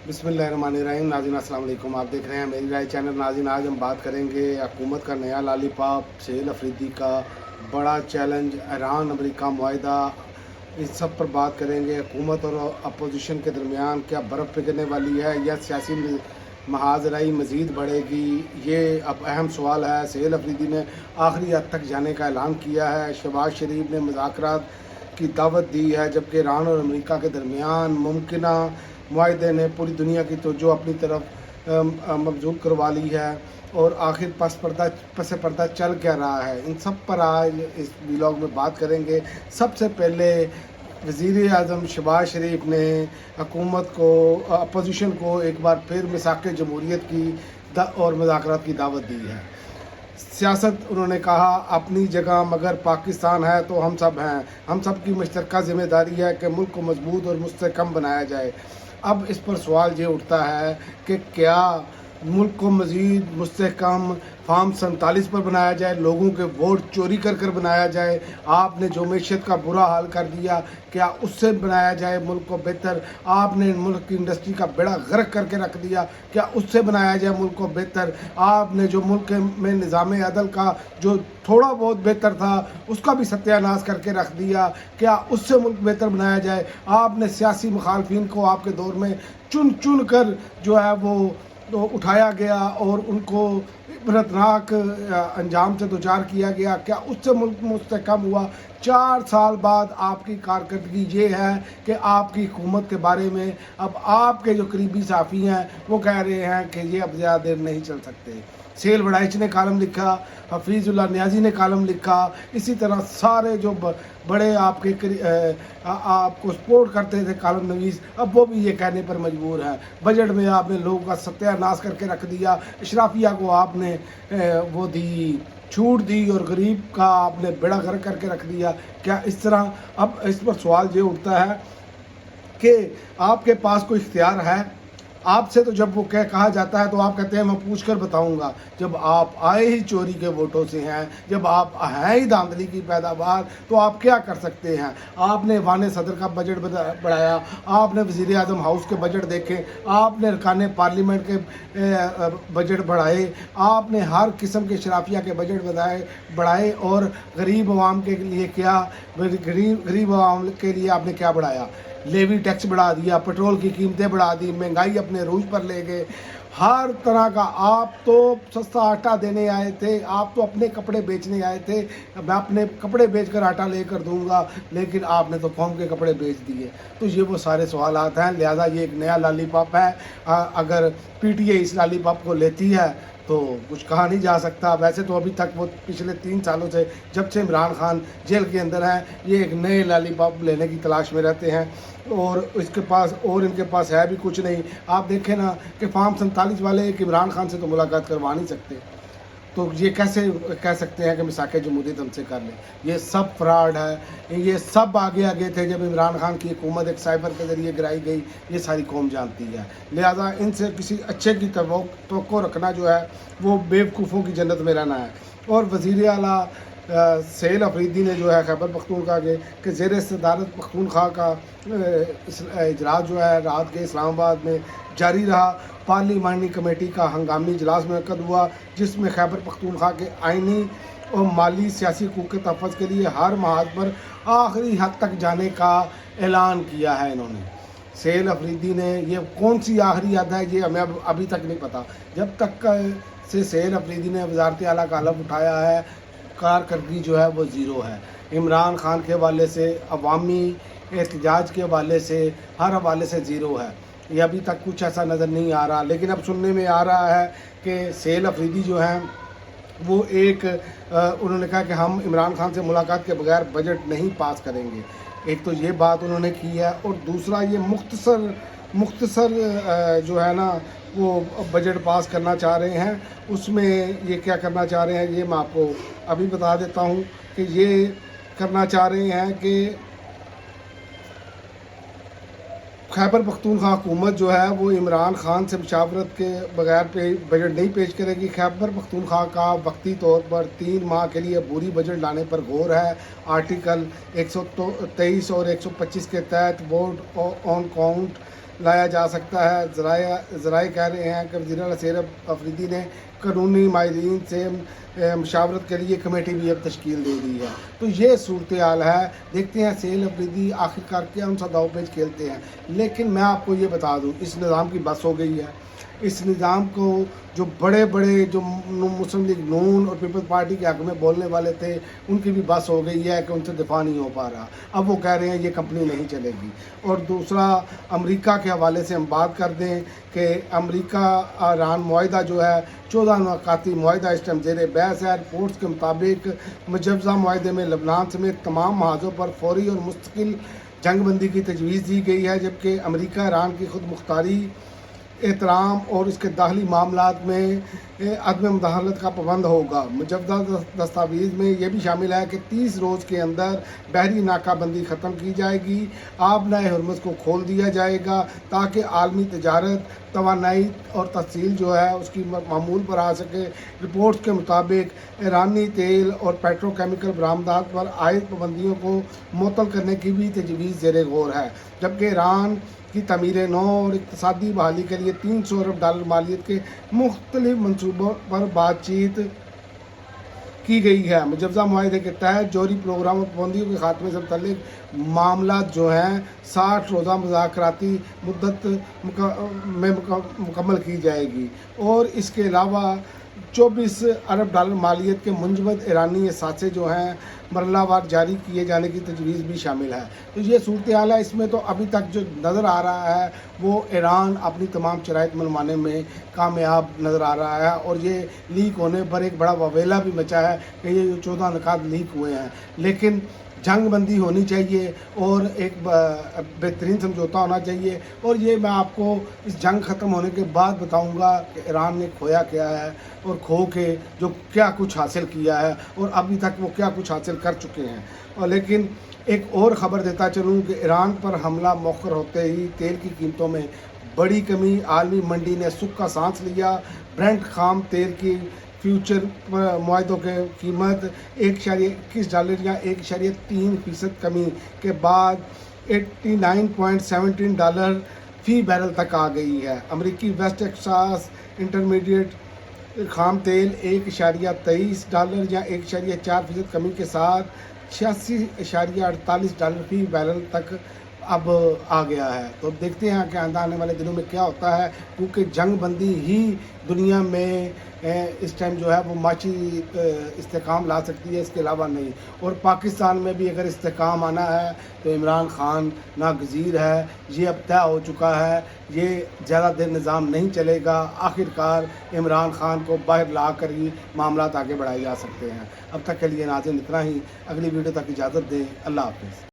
बिस्मिल्लाहिर्रहमानिर्रहीम। नाज़रीन अस्सलाम वालेकुम। आप देख रहे हैं मेरी राय चैनल। नाज़रीन आज हम बात करेंगे हुकूमत का नया लॉलीपॉप, सेल अफरीदी का बड़ा चैलेंज, ईरान अमेरिका मुआहिदा, इस सब पर बात करेंगे। हुकूमत और अपोजिशन के दरमियान क्या बर्फ़ पिघलने वाली है या सियासी महाजराई मज़ीद बढ़ेगी, ये अब अहम सवाल है। सेल अफरीदी ने आखिरी हद तक जाने का ऐलान किया है। शहबाज शरीफ ने मुज़ाकरात की दावत दी है, जबकि ईरान और अमेरिका के दरमियान मुमकिना मुआहदे ने पूरी दुनिया की तवज्जो अपनी तरफ मबजूल करवा ली है। और आखिर पस पर्दा चल क्या रहा है, इन सब पर आज इस व्लॉग में बात करेंगे। सबसे पहले वज़ीर आज़म शहबाज शरीफ ने हुकूमत को, अपोजिशन को एक बार फिर मिसाक़ जमहूरियत की और मुज़ाकरात की दावत दी है। सियासत उन्होंने कहा अपनी जगह, मगर पाकिस्तान है तो हम सब हैं। हम सब की मुश्तरका ज़िम्मेदारी है कि मुल्क को मजबूत और मुस्तहकम बनाया जाए। अब इस पर सवाल ये उठता है कि क्या मुल्क को मज़ीद मुस्तहकम फार्म 47 पर बनाया जाए, लोगों के वोट चोरी कर कर बनाया जाए। आपने जो मैशत का बुरा हाल कर दिया, क्या उससे बनाया जाए मुल्क को बेहतर। आपने मुल्क की इंडस्ट्री का बेड़ा गर्क करके रख दिया, क्या उससे बनाया जाए मुल्क को बेहतर। आपने जो मुल्क में निज़ाम अदल का जो थोड़ा बहुत बेहतर था, उसका भी सत्यानाश करके रख दिया, क्या उससे मुल्क बेहतर बनाया जाए। आपने सियासी मुखालफिन को आपके दौर में चुन चुन कर जो है वो तो उठाया गया और उनको इबरतनाक अंजाम से दोचार किया गया, क्या उससे मुल्क मुस्तहकम हुआ। 4 साल बाद आपकी कारकर्दगी ये है कि आपकी हुकूमत के बारे में अब आपके जो करीबी साफ़ी हैं वो कह रहे हैं कि ये अब ज़्यादा देर नहीं चल सकते। सेल वड़ाइच ने कालम लिखा, हफीज़ुल्लाह नियाज़ी ने कालम लिखा, इसी तरह सारे जो बड़े आपके आपको सपोर्ट करते थे कालम नवीस, अब वो भी ये कहने पर मजबूर हैं। बजट में आपने लोगों का सत्यानाश करके रख दिया। इशराफिया को आपने वो दी, छूट दी, और गरीब का आपने बेड़ा गर्क करके रख दिया। क्या इस तरह, अब इस पर सवाल ये उठता है कि आपके पास कोई इख्तियार है। आपसे तो जब वो कहा जाता है तो आप कहते हैं मैं पूछ कर बताऊंगा। जब आप आए ही चोरी के वोटों से हैं, जब आप हैं ही धांधली की पैदावार, तो आप क्या कर सकते हैं। आपने वान सदर का बजट बढ़ाया, आपने वज़ीर आज़म हाउस के बजट देखे, आपने अरकान पार्लियामेंट के बजट बढ़ाए, आपने हर किस्म के शराफिया के बजट बढ़ाए और गरीब आवाम के लिए क्या, गरीब आवाम के लिए आपने क्या बढ़ाया। लेवी टैक्स बढ़ा दिया, पेट्रोल की कीमतें बढ़ा दी, महंगाई अपने रूज पर ले गए। हर तरह का, आप तो सस्ता आटा देने आए थे, आप तो अपने कपड़े बेचने आए थे, मैं अपने कपड़े बेचकर आटा लेकर दूंगा, लेकिन आपने तो कौम के कपड़े बेच दिए। तो ये वो सारे सवाल आते हैं। लिहाजा ये एक नया लॉलीपॉप है। अगर पीटीआई इस लॉलीपॉप को लेती है तो कुछ कहा नहीं जा सकता। वैसे तो अभी तक वो पिछले 3 सालों से, जब से इमरान खान जेल के अंदर हैं, ये एक नए लॉलीपॉप लेने की तलाश में रहते हैं और इसके पास, और इनके पास है भी कुछ नहीं। आप देखें ना कि फार्म 47 वाले एक इमरान खान से तो मुलाकात करवा नहीं सकते, तो ये कैसे कह सकते हैं कि मिसाक़ जमहूरियत हमसे कर लें। ये सब फ्रॉड है। ये सब आगे थे जब इमरान खान की हुकूमत एक साइबर के ज़रिए गिराई गई, ये सारी कौम जानती है। लिहाजा इनसे किसी अच्छे की तवक्को रखना जो है वो बेवकूफ़ों की जन्नत में रहना है। और वज़ीर आला सेल अफरीदी ने जो है खैबर पख्तूनख्वा के ज़ेर सदारत पख्तूनख्वा का इजलास जो है रात के इस्लामाबाद में जारी रहा। पार्लिमानी कमेटी का हंगामी इजलास मुनक़्क़द हुआ, जिसमें खैबर पख्तूनख्वा के आइनी और माली सियासी हकूक़ के तहफ़्फ़ुज़ के लिए हर महाज पर आखिरी हद तक जाने का ऐलान किया है इन्होंने। सेल अफरीदी ने, ये कौन सी आखिरी हद है ये हमें अभी तक नहीं पता। जब तक से सेल अफरीदी ने वज़ारत आला का हलफ़ उठाया है, कारकर्दगी जो है वो ज़ीरो है। इमरान खान के हवाले से, अवामी एहतजाज के हवाले से, हर हवाले से ज़ीरो है। ये अभी तक कुछ ऐसा नज़र नहीं आ रहा। लेकिन अब सुनने में आ रहा है कि सेल अफरीदी जो हैं वो एक उन्होंने कहा कि हम इमरान खान से मुलाकात के बगैर बजट नहीं पास करेंगे। एक तो ये बात उन्होंने की है, और दूसरा ये मुख्तसर जो है ना वो बजट पास करना चाह रहे हैं। उसमें ये क्या करना चाह रहे हैं ये मैं आपको अभी बता देता हूँ कि ये करना चाह रहे हैं कि खैबर पख्तूनख्वा हुकूमत जो है वो इमरान खान से मुशावरत के बगैर बजट नहीं पेश करेगी। खैबर पख्तूनख्वा का वक्ती तौर पर 3 माह के लिए बुरी बजट लाने पर गौर है। आर्टिकल 123 और 125 के तहत वोट ऑन काउंट لایا جا سکتا ہے۔ ذرائع کہہ رہے ہیں کہ وزیر اعلیٰ سہیل افریدی نے قانونی ماہرین سے مشاورت کے لیے کمیٹی بھی اب تشکیل دے دی ہے۔ تو یہ صورتحال ہے، دیکھتے ہیں سہیل افریدی آخرکار کیا ان سا داؤ پیچ کھیلتے ہیں۔ لیکن میں آپ کو یہ بتا دوں، اس نظام کی بس ہو گئی ہے۔ اس نظام کو جو بڑے بڑے جو مسلم لیگ نون اور پیپلز پارٹی کے حق میں بولنے والے تھے، ان کی بھی بس ہو گئی ہے کہ ان سے دفاع نہیں ہو پا رہا۔ اب وہ کہہ رہے ہیں یہ کمپنی نہیں چلے گی۔ اور دوسرا، امریکہ کے حوالے سے ہم بات کر دیں کہ امریکہ ایران معاہدہ جو ہے 14 نکاتی معاہدہ اس ٹائم زیر بحث ہے۔ رپورٹس کے مطابق مجوزہ معاہدے میں لبنان سمیت تمام محاذوں پر فوری اور مستقل جنگ بندی کی تجویز دی گئی ہے، جبکہ امریکہ ایران کی خود مختاری احترام اور اس کے داخلی معاملات میں عدم مداخلت کا پابند ہوگا۔ مجوزہ دستاویز میں یہ بھی شامل ہے کہ 30 روز کے اندر بحری ناکہ بندی ختم کی جائے گی، آبنائے ہرمز کو کھول دیا جائے گا تاکہ عالمی تجارت، توانائی اور تحصیل جو ہے اس کی معمول پر آ سکے۔ رپورٹس کے مطابق ایرانی تیل اور پیٹرو کیمیکل برآمدات پر عائد پابندیوں کو معطل کرنے کی بھی تجویز زیر غور ہے، جبکہ ایران کی تعمیر نو اور اقتصادی بحالی کے لیے $300 ارب مالیت کے مختلف منصوبوں پر بات چیت کی گئی ہے۔ مجوزہ معاہدے کے تحت جوہری پروگرام اور پابندیوں کے خاتمے سے متعلق معاملات جو ہیں 60 روزہ مذاکراتی مدت میں مکمل کی جائے گی، اور اس کے علاوہ $24 ارب مالیت کے منجمد ایرانی اثاثے جو ہیں مرحلہ وار جاری کیے جانے کی تجویز بھی شامل ہے۔ تو یہ صورتحال ہے۔ اس میں تو ابھی تک جو نظر آ رہا ہے وہ ایران اپنی تمام شرائط منوانے میں کامیاب نظر آ رہا ہے، اور یہ لیک ہونے پر ایک بڑا وویلا بھی مچا ہے کہ یہ جو 14 نکات لیک ہوئے ہیں۔ لیکن جنگ بندی ہونی چاہیے اور ایک بہترین سمجھوتا ہونا چاہیے، اور یہ میں آپ کو اس جنگ ختم ہونے کے بعد بتاؤں گا کہ ایران نے کھویا کیا ہے اور کھو کے جو کیا کچھ حاصل کیا ہے، اور ابھی تک وہ کیا کچھ حاصل کر چکے ہیں۔ اور لیکن ایک اور خبر دیتا چلوں کہ ایران پر حملہ مؤخر ہوتے ہی تیل کی قیمتوں میں بڑی کمی، عالمی منڈی نے سکھ کا سانس لیا۔ برنٹ خام تیل کی فیوچر معاہدوں کے قیمت $1.21 یا 1.3% کمی کے بعد $89.17 فی بیرل تک آ گئی ہے۔ امریکی ویسٹ ٹیکساس انٹرمیڈیٹ خام تیل $1.23 یا 1.4% کمی کے ساتھ $86.48 فی بیرل تک اب آ گیا ہے۔ تو اب دیکھتے ہیں کہ آنے والے دنوں میں کیا ہوتا ہے، کیونکہ جنگ بندی ہی دنیا میں اس ٹائم جو ہے وہ معاشی استحکام لا سکتی ہے، اس کے علاوہ نہیں۔ اور پاکستان میں بھی اگر استحکام آنا ہے تو عمران خان ناگزیر ہے، یہ اب طے ہو چکا ہے، یہ زیادہ دیر نظام نہیں چلے گا۔ آخرکار عمران خان کو باہر لا کر ہی معاملات آگے بڑھائے جا سکتے ہیں۔ اب تک کے لیے ناظرین اتنا ہی، اگلی ویڈیو تک اجازت دیں، اللہ حافظ۔